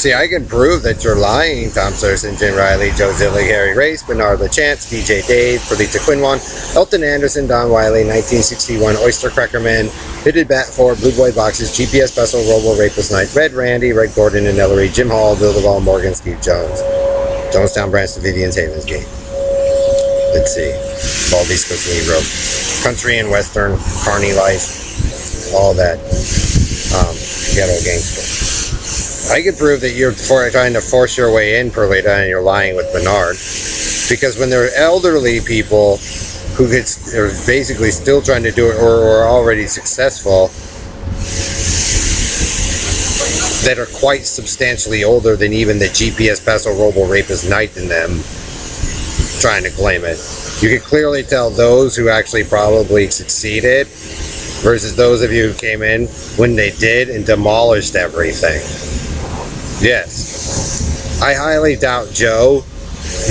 See, I can prove that you're lying. Tom Serson, Jim Riley, Joe Zillig, Harry Race, Bernard LaChance, DJ Dave, Perlita Quinwan, Elton Anderson, Don Wiley, 1961, Oyster Cracker Man, Fitted Bat 4, Blue Boy Boxes, GPS Vessel, Robo Rapist Knight, Red Randy, Red Gordon and Ellery, Jim Hall, Bill DeVal, Morgan, Steve Jones, Jonestown, Branch Davidians, Havens Gate. Let's see. Baldy's Coast Negro, Country and Western, Carney Life, all that. Ghetto Gangster. I could prove that you're trying to force your way in, Perlita, and you're lying with Bernard. Because when there are elderly people who are basically still trying to do it or are already successful, that are quite substantially older than even the GPS Paso Robo Rapist Knight in them trying to claim it, you can clearly tell those who actually probably succeeded versus those of you who came in when they did and demolished everything. Yes. I highly doubt, Joe,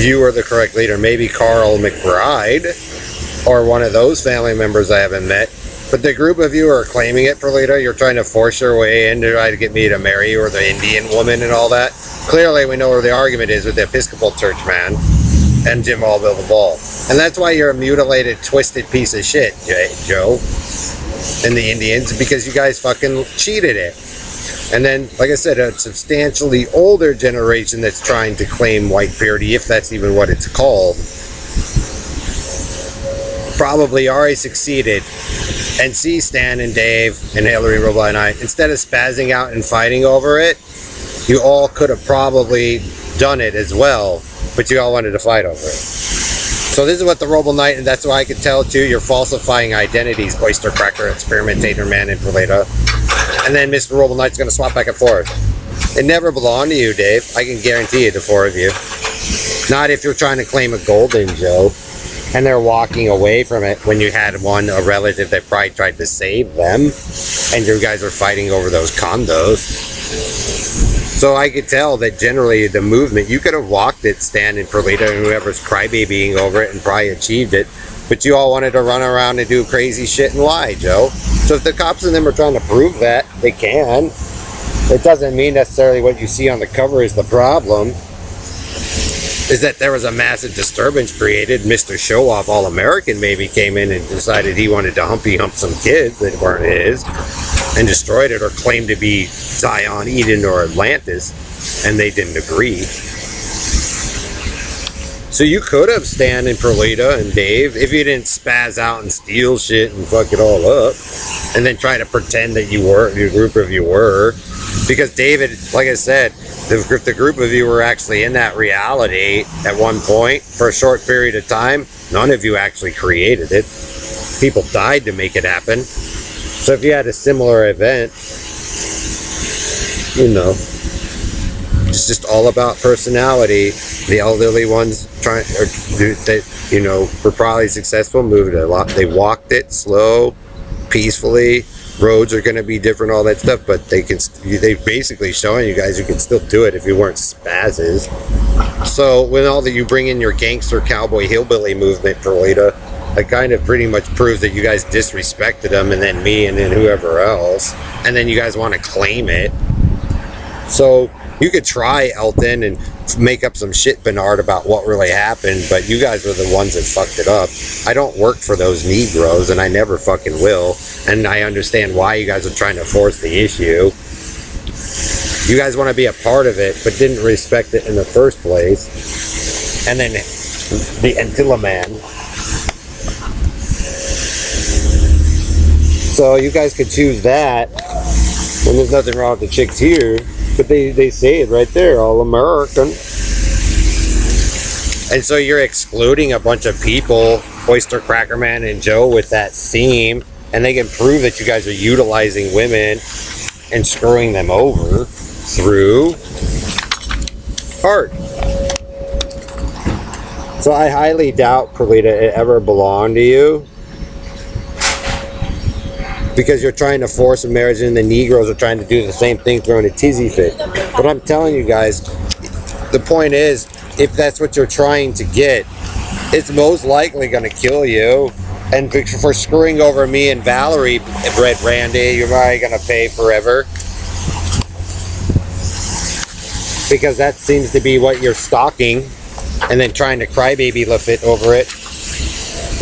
you are the correct leader. Maybe Carl McBride or one of those family members I haven't met. But the group of you are claiming it, Perlita. You're trying to force your way in to try to get me to marry you or the Indian woman and all that. Clearly, we know where the argument is with the Episcopal Church man and Jim Allville the Ball. And that's why you're a mutilated, twisted piece of shit, Joe, and the Indians, because you guys fucking cheated it. And then, like I said, a substantially older generation that's trying to claim white purity, if that's even what it's called, probably already succeeded. And see Stan and Dave and Hillary Robles and I, instead of spazzing out and fighting over it, you all could have probably done it as well, but you all wanted to fight over it. So this is what the Robo Knight, and that's why I could tell too, you're falsifying identities, Oyster Cracker, Experimentator Man, and Perlita. And then Mr. Robo Knight's going to swap back and forth. It never belonged to you, Dave. I can guarantee you, the four of you. Not if you're trying to claim a golden, Joe. And they're walking away from it when you had a relative that probably tried to save them. And you guys are fighting over those condos. So I could tell that generally the movement, you could have walked it, Stan and Perlita, and whoever's crybabying over it and probably achieved it. But you all wanted to run around and do crazy shit and lie, Joe. So if the cops and them are trying to prove that, they can. It doesn't mean necessarily what you see on the cover is the problem. Is that there was a massive disturbance created. Mr. Show-Off All-American maybe came in and decided he wanted to humpy hump some kids that weren't his and destroyed it or claimed to be Zion, Eden, or Atlantis, and they didn't agree. So you could have Stan and Perlita and Dave if you didn't spaz out and steal shit and fuck it all up and then try to pretend that you were, your group of you were. Because David, like I said, the group of you were actually in that reality at one point for a short period of time. None of you actually created it. People died to make it happen. So if you had a similar event, you know, it's just all about personality. The elderly ones were probably successful, moved a lot. They walked it slow, peacefully. Roads are going to be different, all that stuff, but they basically showing you guys you can still do it if you weren't spazzes. So when all that you bring in your gangster cowboy hillbilly movement, Perlita, it kind of pretty much proves that you guys disrespected them, and then me, and then whoever else, and then you guys want to claim it. So you could try, Elton, and make up some shit, Bernard, about what really happened, but you guys were the ones that fucked it up. I don't work for those Negroes, and I never fucking will, and I understand why you guys are trying to force the issue. You guys want to be a part of it, but didn't respect it in the first place. And then the Antilla Man. So you guys could choose that, and there's nothing wrong with the chicks here. But they say it right there, all American. And so you're excluding a bunch of people, Oyster Cracker Man and Joe, with that theme, and they can prove that you guys are utilizing women and screwing them over through art. So I highly doubt, Perlita, it ever belonged to you. Because you're trying to force a marriage, and the Negroes are trying to do the same thing, throwing a tizzy fit. But I'm telling you guys, the point is, if that's what you're trying to get, it's most likely going to kill you. And for screwing over me and Valerie, Red Randy, you're probably going to pay forever. because that seems to be what you're stalking, and then trying to crybaby it over it.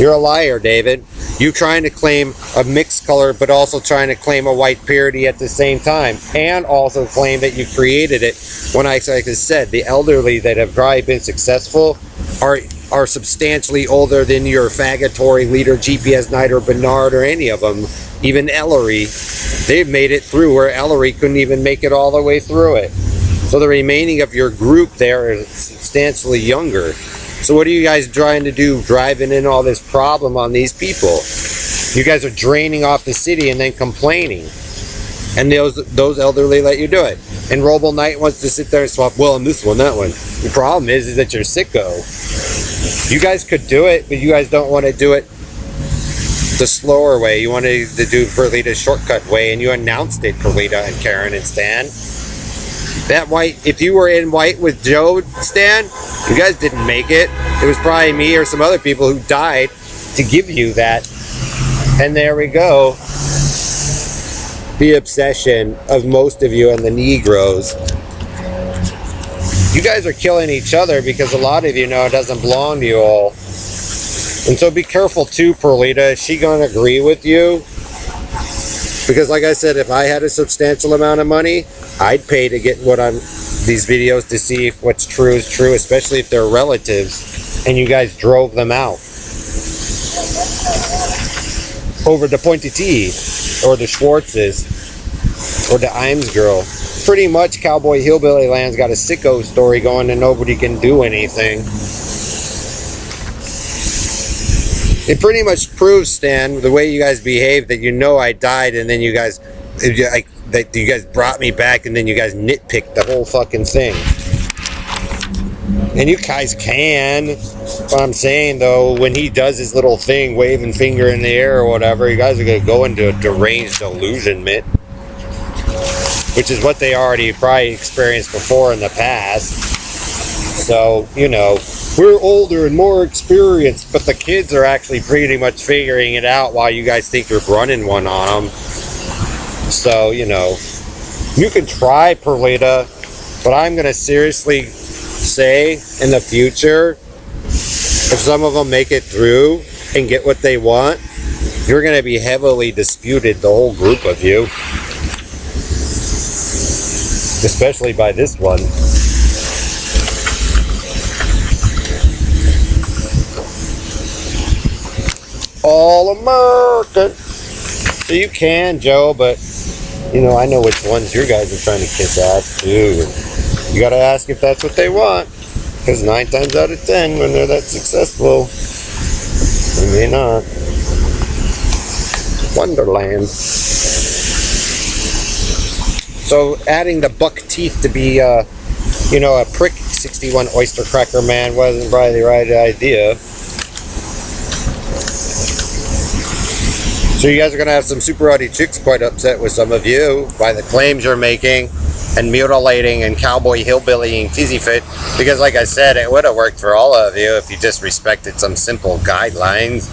You're a liar, David. You trying to claim a mixed color, but also trying to claim a white purity at the same time, and also claim that you created it. When like I said, the elderly that have probably been successful are substantially older than your Faggatory leader, GPS Knight, or Bernard, or any of them. Even Ellery, they've made it through where Ellery couldn't even make it all the way through it. So the remaining of your group there is substantially younger. So what are you guys trying to do, driving in all this problem on these people? You guys are draining off the city and then complaining. And those elderly let you do it. And Robo Knight wants to sit there and swap, well, on this one, that one. The problem is that you're sicko. You guys could do it, but you guys don't want to do it the slower way. You wanted to do Perlita's shortcut way, and you announced it, Perlita and Karen and Stan. That white, if you were in white with Joe, Stan, you guys didn't make it. It was probably me or some other people who died to give you that. And there we go. The obsession of most of you and the Negroes. You guys are killing each other because a lot of you know it doesn't belong to you all. And so be careful too, Perlita. Is she going to agree with you? Because like I said, if I had a substantial amount of money, I'd pay to get what on these videos to see if what's true is true, especially if they're relatives and you guys drove them out. Over the Pointy T, or the Schwartzes, or the Imes girl. Pretty much Cowboy Hillbilly Land's got a sicko story going and nobody can do anything. It pretty much proves, Stan, the way you guys behave, that you know I died and then you guys brought me back and then you guys nitpicked the whole fucking thing. And you guys can. What I'm saying though, when he does his little thing, waving finger in the air or whatever, you guys are going to go into a deranged illusionment. Which is what they already probably experienced before in the past. So, you know, we're older and more experienced, but the kids are actually pretty much figuring it out while you guys think you're running one on them. So, you know, you can try, Perlita, but I'm going to seriously say in the future, if some of them make it through and get what they want, you're going to be heavily disputed, the whole group of you. Especially by this one. All American. So you can, Joe, but you know, I know which ones your guys are trying to kiss ass too. You gotta ask if that's what they want. Because 9 times out of 10, when they're that successful, they may not. Wonderland. So adding the buck teeth to be, you know, a prick 61 oyster cracker man wasn't probably the right idea. So you guys are going to have some super rowdy chicks quite upset with some of you by the claims you're making and mutilating and cowboy hillbillying Tizzy Fit. Because like I said, it would have worked for all of you if you just respected some simple guidelines.